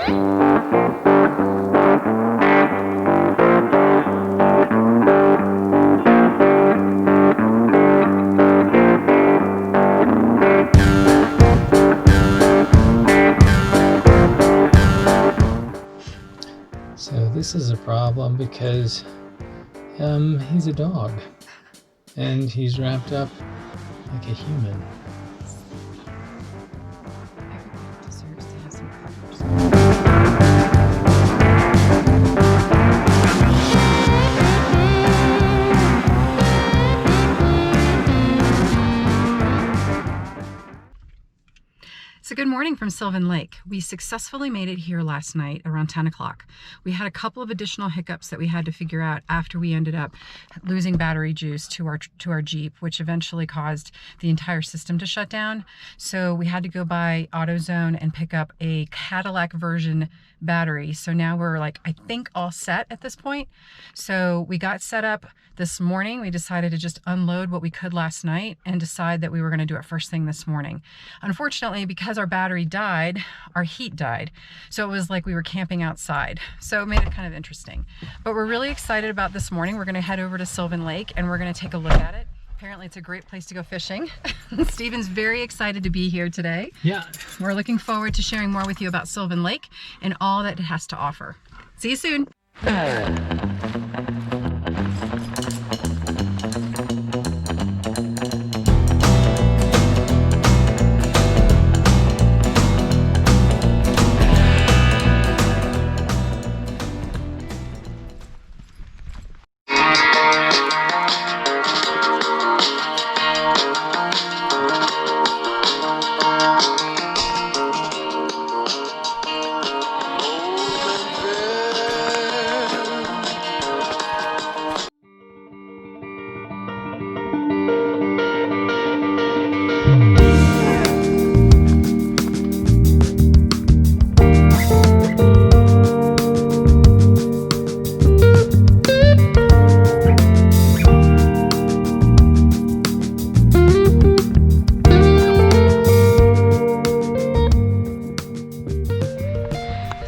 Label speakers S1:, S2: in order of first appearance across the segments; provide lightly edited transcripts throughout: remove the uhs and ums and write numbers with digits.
S1: So this is a problem because he's a dog and he's wrapped up like a human.
S2: Everyone deserves to have some colors. So good morning from Sylvan Lake. We successfully made it here last night around 10 o'clock. We had a couple of additional hiccups that we had to figure out after we ended up losing battery juice to our Jeep, which eventually caused the entire system to shut down. So we had to go by AutoZone and pick up a Cadillac version battery. So now we're like, I think, all set at this point. So we got set up this morning. We decided to just unload what we could last night and decide that we were going to do it first thing this morning. Unfortunately, because our battery died, our heat died. So it was like we were camping outside. So it made it kind of interesting. But we're really excited about this morning. We're going to head over to Sylvan Lake and we're going to take a look at it. Apparently it's a great place to go fishing. Stephen's very excited to be here today.
S1: Yeah.
S2: We're looking forward to sharing more with you about Sylvan Lake and all that it has to offer. See you soon.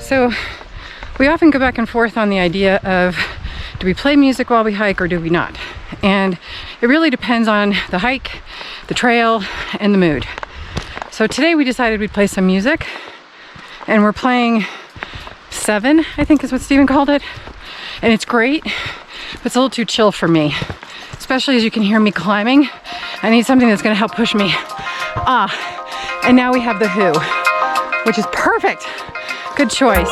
S2: So we often go back and forth on the idea of, do we play music while we hike or do we not? And it really depends on the hike, the trail, and the mood. So today we decided we'd play some music, and we're playing 7, I think is what Stephen called it. And it's great, but it's a little too chill for me, especially as you can hear me climbing. I need something that's gonna help push me. And now we have The Who, which is perfect. Good choice.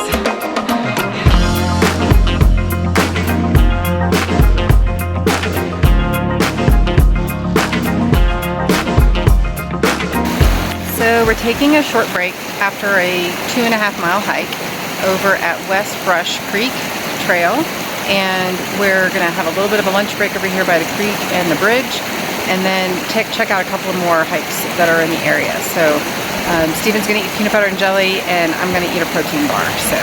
S2: So we're taking a short break after a 2.5-mile hike over at West Brush Creek Trail, and we're gonna have a little bit of a lunch break over here by the creek and the bridge, and then check out a couple of more hikes that are in the area. So Stephen's gonna eat peanut butter and jelly, and I'm gonna eat a protein bar. So.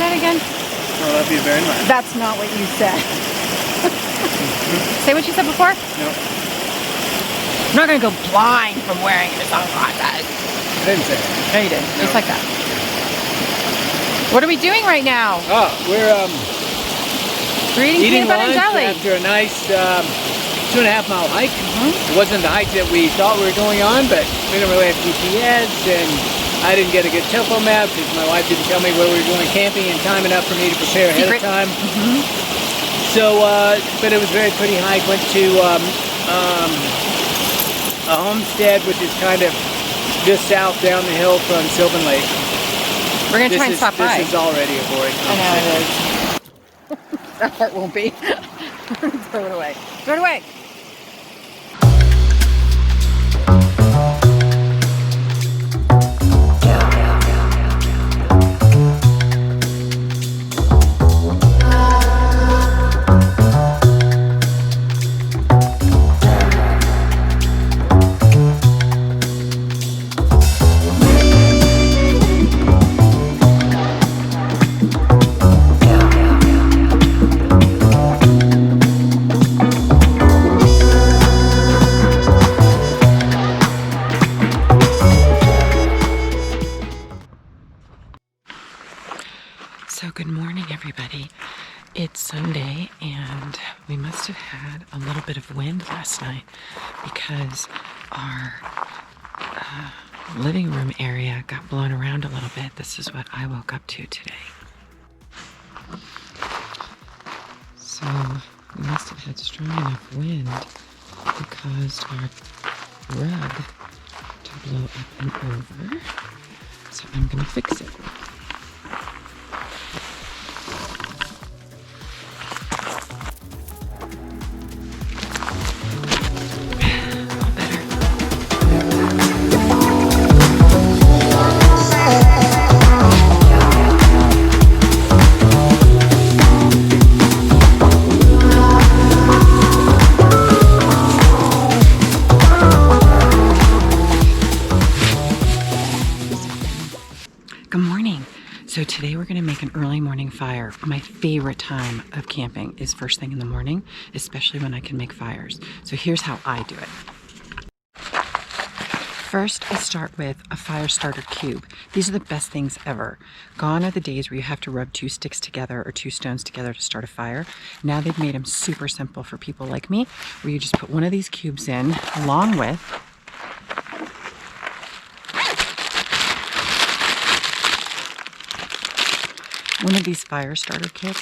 S2: That again?
S1: I love you very much.
S2: That's not what you said. Say what you said before?
S1: No.
S2: I'm not gonna go blind from wearing the sunglasses.
S1: I didn't say that.
S2: No, you didn't.
S1: No.
S2: Just like that. What are we doing right now?
S1: Oh, we're
S2: We're eating peanut butter and jelly.
S1: after a nice 2.5-mile hike. It wasn't the hike that we thought we were going on, but we didn't really have GPS, and I didn't get a good topo map because my wife didn't tell me where we were going camping in time enough for me to prepare ahead of time. So, but it was a very pretty hike. Went to a homestead, which is kind of just south down the hill from Sylvan Lake.
S2: We're gonna try and stop by.
S1: This is already a boring
S2: I know it is. That part won't be. Throw it away. Throw it away. everybody. It's Sunday and we must have had a little bit of wind last night because our living room area got blown around a little bit. This is what I woke up to today. So we must have had strong enough wind that caused our rug to blow up and over. So I'm gonna fix it. Good morning. So today we're going to make an early morning fire. My favorite time of camping is first thing in the morning, especially when I can make fires. So here's how I do it. First, I start with a fire starter cube. These are the best things ever. Gone are the days where you have to rub 2 sticks together or 2 stones together to start a fire. Now they've made them super simple for people like me, where you just put one of these cubes in along with one of these fire starter kits.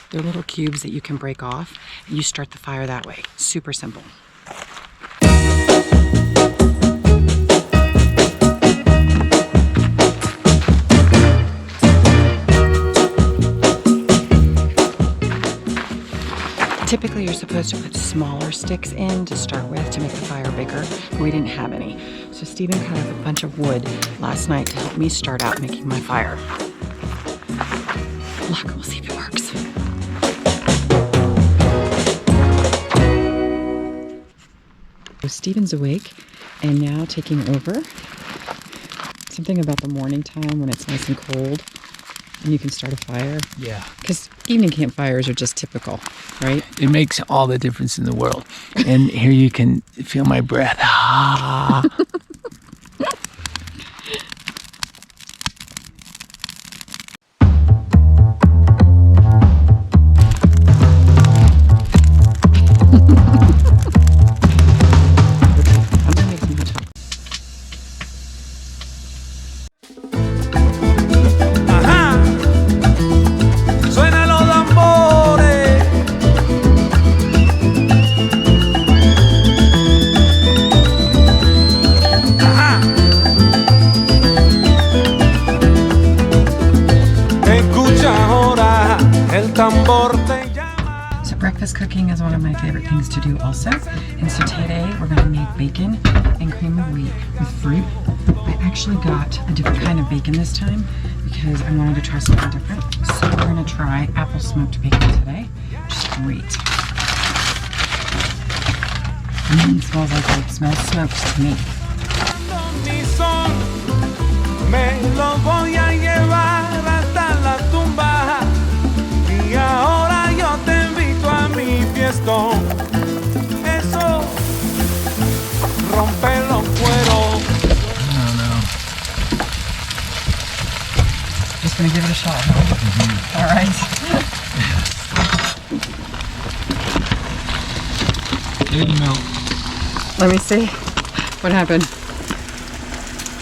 S2: They're little cubes that you can break off and you start the fire that way. Super simple. Typically, you're supposed to put smaller sticks in to start with to make the fire bigger, but we didn't have any. So Stephen cut up a bunch of wood last night to help me start out making my fire. Look, we'll see if it works. So Stephen's awake and now taking over. Something about the morning time when it's nice and cold and you can start a fire.
S1: Yeah.
S2: Because evening campfires are just typical, right?
S1: It makes all the difference in the world. And here you can feel my breath. Ah.
S2: So breakfast cooking is one of my favorite things to do also. And so today we're going to make bacon and cream of wheat with fruit. I actually got a different kind of bacon this time because I wanted to try something different. So we're going to try apple smoked bacon today, which is great. It smells like it smells smoked to me.
S3: Eso rompe los cueros.
S1: I don't know.
S2: Just gonna give it a shot, huh? Mm-hmm. All right.
S1: It didn't melt.
S2: Let me see. What happened?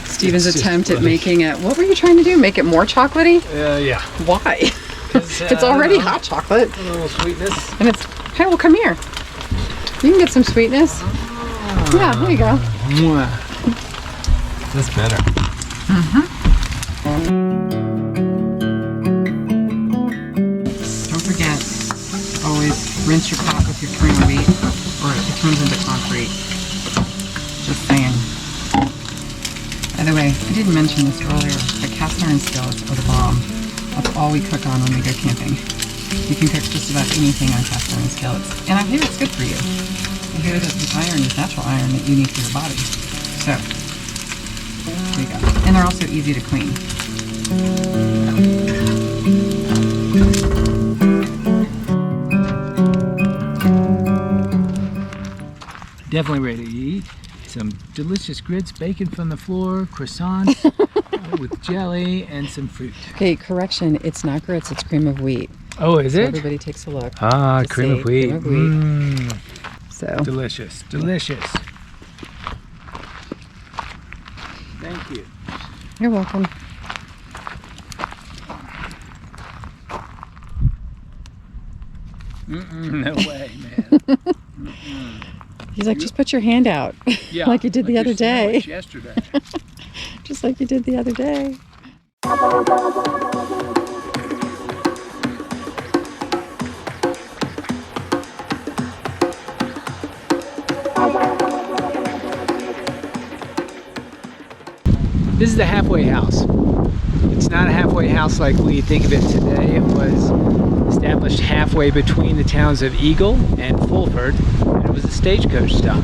S2: Stephen's attempt at making it. What were you trying to do? Make it more chocolatey?
S1: Yeah.
S2: Why? It's already hot chocolate.
S1: A little sweetness.
S2: And it's, hey, well, come here. You can get some sweetness. Yeah, there you go.
S1: That's better.
S2: Don't forget, always rinse your pot with your cream of wheat or it turns into concrete. Just saying. By the way, I didn't mention this earlier, but cast iron skillets are the bomb. That's all we cook on when we go camping. You can cook just about anything on cast iron skillets. And I hear it's good for you. I hear that the iron is natural iron that you need for your body. So, there you go. And they're also easy to clean.
S1: Definitely ready to eat. Some delicious grits, bacon from the floor, croissants. with jelly and some fruit.
S2: Okay, correction. It's not grits. It's cream of wheat.
S1: Oh, is
S2: So
S1: it?
S2: everybody takes a look.
S1: Ah,
S2: to
S1: cream
S2: see.
S1: of wheat.
S2: Cream of wheat. So
S1: Delicious, delicious. Thank you.
S2: you're welcome.
S1: No way, man.
S2: He's like, just put your hand out.
S1: Yeah,
S2: like you did the
S1: your
S2: other day.
S1: sandwich yesterday.
S2: Just like you did the other day.
S1: This is the halfway house. It's not a halfway house like we think of it today. It was established halfway between the towns of Eagle and Fulford, and it was a stagecoach stop.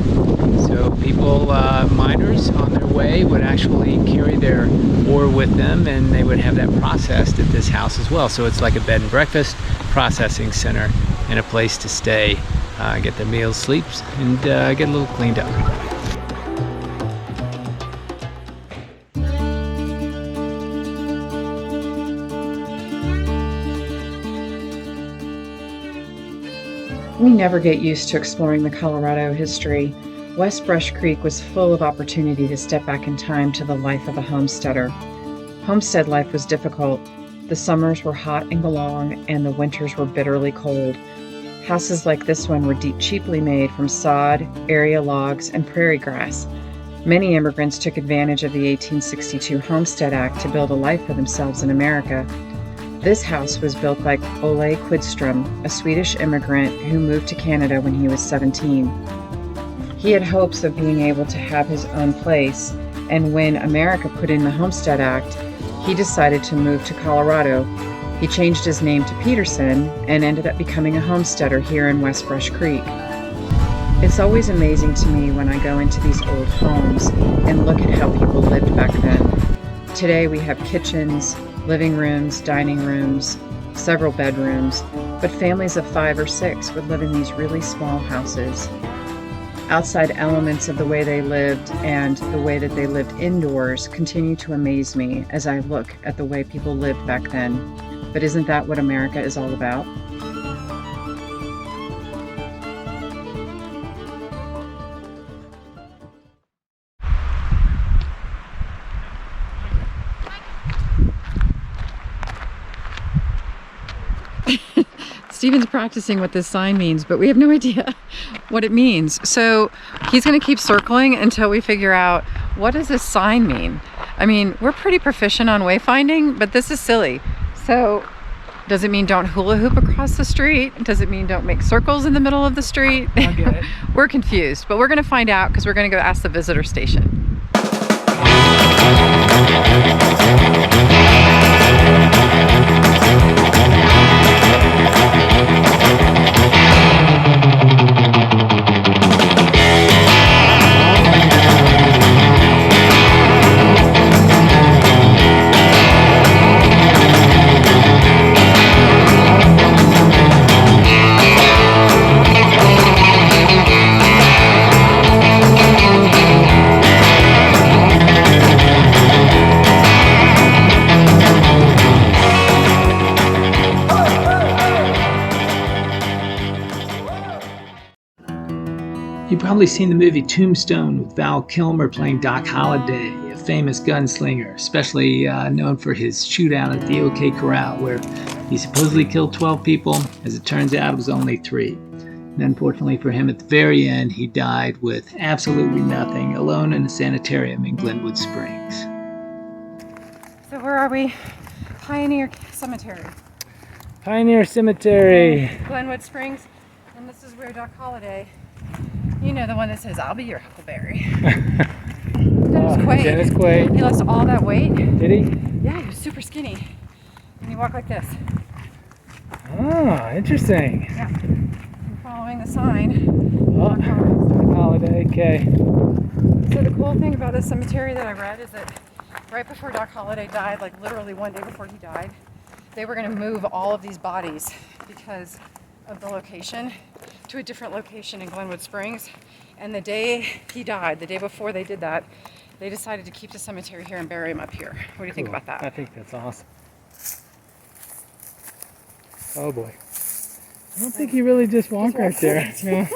S1: So people, miners on their way, would actually carry their ore with them, and they would have that processed at this house as well. So it's like a bed and breakfast processing center and a place to stay, get their meals, sleeps, and get a little cleaned up.
S2: We never get used to exploring the Colorado history. West Brush Creek was full of opportunity to step back in time to the life of a homesteader. Homestead life was difficult. The summers were hot and long, and the winters were bitterly cold. Houses like this one were cheaply made from sod, area logs, and prairie grass. Many immigrants took advantage of the 1862 Homestead Act to build a life for themselves in America. This house was built by Ole Quidstrom, a Swedish immigrant who moved to Canada when he was 17. He had hopes of being able to have his own place, and when America put in the Homestead Act, he decided to move to Colorado. He changed his name to Peterson and ended up becoming a homesteader here in West Brush Creek. It's always amazing to me when I go into these old homes and look at how people lived back then. Today we have kitchens, living rooms, dining rooms, several bedrooms, but families of 5 or 6 would live in these really small houses. Outside elements of the way they lived and the way that they lived indoors continue to amaze me as I look at the way people lived back then. But isn't that what America is all about? Steven's practicing what this sign means, but we have no idea what it means. So he's going to keep circling until we figure out, what does this sign mean? I mean, we're pretty proficient on wayfinding, but this is silly. So does it mean don't hula hoop across the street? Does it mean don't make circles in the middle of the street?
S1: I get it.
S2: We're confused, but we're going to find out because we're going to go ask the visitor station.
S1: You've probably seen the movie Tombstone with Val Kilmer playing Doc Holliday, a famous gunslinger, especially known for his shootout at the OK Corral, where he supposedly killed 12 people. As it turns out, it was only 3. And unfortunately for him, at the very end, he died with absolutely nothing, alone in a sanitarium in Glenwood Springs.
S2: So where are we? Pioneer Cemetery.
S1: Pioneer Cemetery.
S2: Glenwood Springs. And this is where Doc Holliday, you know, the one that says, "I'll be your Huckleberry." Dennis Quaid.
S1: Dennis Quaid.
S2: He lost all that weight.
S1: Did he?
S2: Yeah, he was super skinny. And he walked like this.
S1: Oh, interesting.
S2: Yeah. And following the sign.
S1: Oh, Holiday, okay.
S2: So the cool thing about this cemetery that I read is that right before Doc Holliday died, like literally one day before he died, they were going to move all of these bodies because of the location to a different location in Glenwood Springs. And the day he died, the day before they did that, They decided to keep the cemetery here and bury him up here. What do you think about that?
S1: I think that's awesome. Oh boy. I don't think he really just walked right there. No.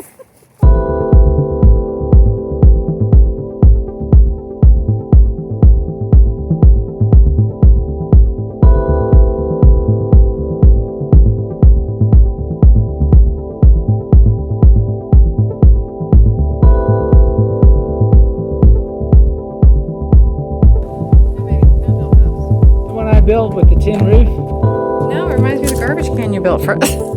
S1: The one I built with the tin roof.
S2: No, it reminds me of the garbage can you built for us.